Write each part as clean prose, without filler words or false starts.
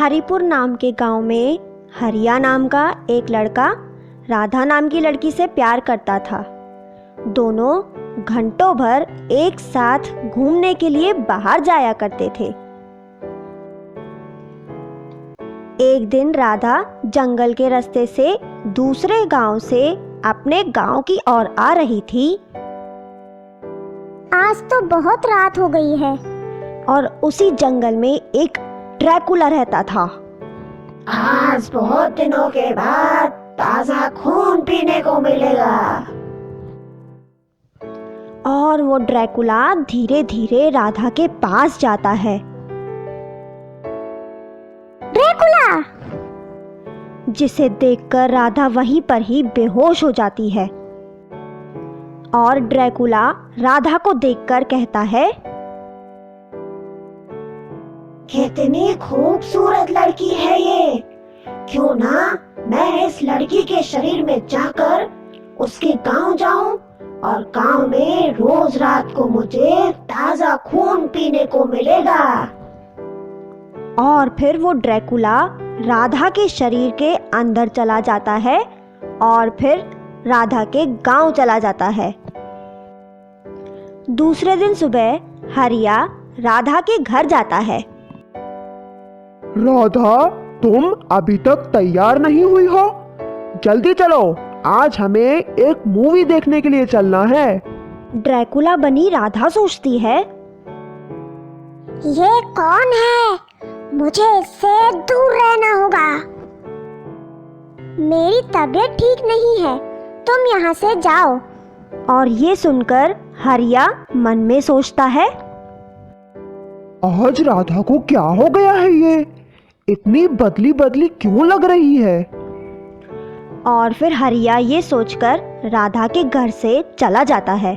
हरिपुर नाम के गांव में हरिया नाम का एक लड़का राधा नाम की लड़की से प्यार करता था। दोनों घंटों भर एक साथ घूमने के लिए बाहर जाया करते थे। एक दिन राधा जंगल के रास्ते से दूसरे गांव से अपने गांव की ओर आ रही थी। आज तो बहुत रात हो गई है। और उसी जंगल में एक ड्रैकुला रहता था। आज बहुत दिनों के बाद ताजा खून पीने को मिलेगा। और वो ड्रैकुला धीरे धीरे राधा के पास जाता है। ड्रैकुला! जिसे देखकर राधा वहीं पर ही बेहोश हो जाती है। और ड्रैकुला राधा को देखकर कहता है, कितनी खूबसूरत लड़की है ये। क्यों ना मैं इस लड़की के शरीर में जाकर उसके गांव जाऊं और गांव में रोज रात को मुझे ताजा खून पीने को मिलेगा। और फिर वो ड्रैकुला राधा के शरीर के अंदर चला जाता है और फिर राधा के गांव चला जाता है। दूसरे दिन सुबह हरिया राधा के घर जाता है। राधा, तुम अभी तक तैयार नहीं हुई हो? जल्दी चलो, आज हमें एक मूवी देखने के लिए चलना है। ड्रैकुला बनी राधा सोचती है, ये कौन है? मुझे इससे दूर रहना होगा। मेरी तबीयत ठीक नहीं है, तुम यहाँ से जाओ। और ये सुनकर हरिया मन में सोचता है, आज राधा को क्या हो गया है? ये इतनी बदली बदली क्यों लग रही है? और फिर हरिया ये सोचकर राधा के घर से चला जाता है।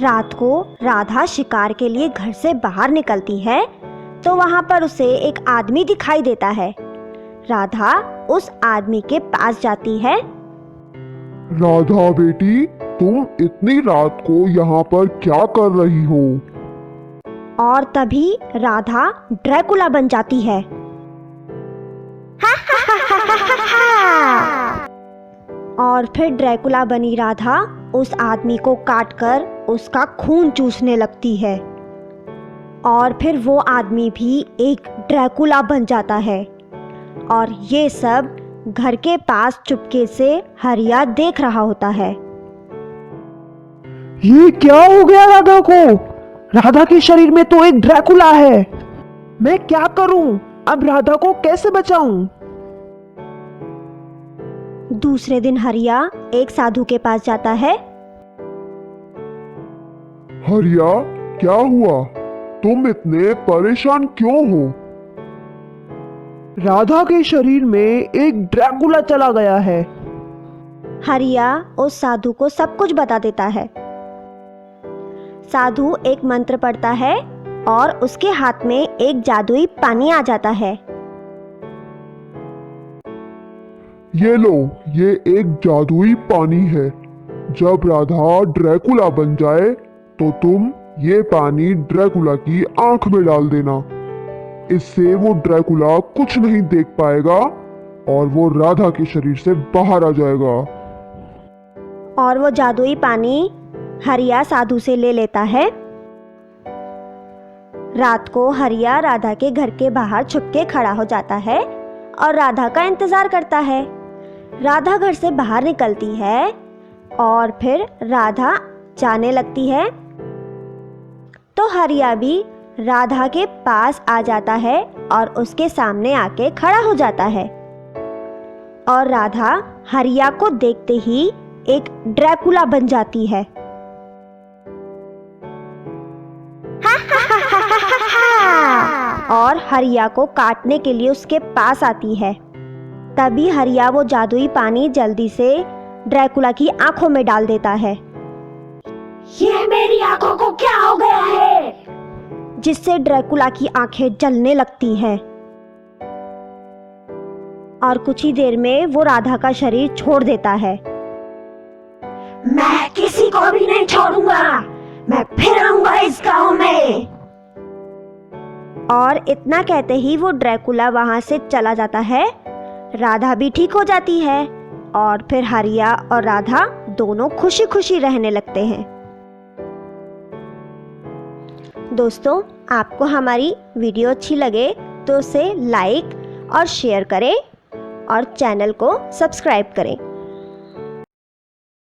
रात को राधा शिकार के लिए घर से बाहर निकलती है तो वहां पर उसे एक आदमी दिखाई देता है। राधा उस आदमी के पास जाती है। राधा बेटी, तुम इतनी रात को यहाँ पर क्या कर रही हो? और तभी राधा ड्रैकुला बन जाती है। और फिर ड्रैकुला बनी राधा उस आदमी को काटकर उसका खून चूसने लगती है। और फिर वो आदमी भी एक ड्रैकुला बन जाता है। और ये सब घर के पास चुपके से हरिया देख रहा होता है। ये क्या हो गया राधा को? राधा के शरीर में तो एक ड्रैकुला है। मैं क्या करूं? अब राधा को कैसे बचाऊं? दूसरे दिन हरिया एक साधु के पास जाता है। हरिया, क्या हुआ? तुम इतने परेशान क्यों हो? राधा के शरीर में एक ड्रैकुला चला गया है। हरिया उस साधु को सब कुछ बता देता है। साधु एक मंत्र पढ़ता है और उसके हाथ में एक जादुई पानी आ जाता है। ये लो, ये एक जादुई पानी है। जब राधा ड्रैकुला बन जाए तो तुम ये पानी ड्रैकुला की आंख में डाल देना। इससे वो ड्रैकुला कुछ नहीं देख पाएगा और वो राधा के शरीर से बाहर आ जाएगा। और वो जादुई पानी हरिया साधु से ले लेता है। रात को हरिया राधा के घर के बाहर छुपके खड़ा हो जाता है और राधा का इंतजार करता है। राधा घर से बाहर निकलती है और फिर राधा जाने लगती है तो हरिया भी राधा के पास आ जाता है और उसके सामने आके खड़ा हो जाता है। और राधा हरिया को देखते ही एक ड्रैकुला बन जाती है। और हरिया को काटने के लिए उसके पास आती है। तभी हरिया वो जादुई पानी जल्दी से ड्रैकुला की आंखों में डाल देता है। ये मेरी आंखों को क्या हो गया है? जिससे ड्रैकुला की आंखें जलने लगती हैं। और कुछ ही देर में वो राधा का शरीर छोड़ देता है। मैं किसी को भी नहीं छोड़ूंगा। मैं फिर आऊंगा इस गांव में। और इतना कहते ही वो ड्रैकुला वहाँ से चला जाता है। राधा भी ठीक हो जाती है और फिर हरिया और राधा दोनों खुशी खुशी रहने लगते हैं। दोस्तों, आपको हमारी वीडियो अच्छी लगे तो उसे लाइक और शेयर करें और चैनल को सब्सक्राइब करें।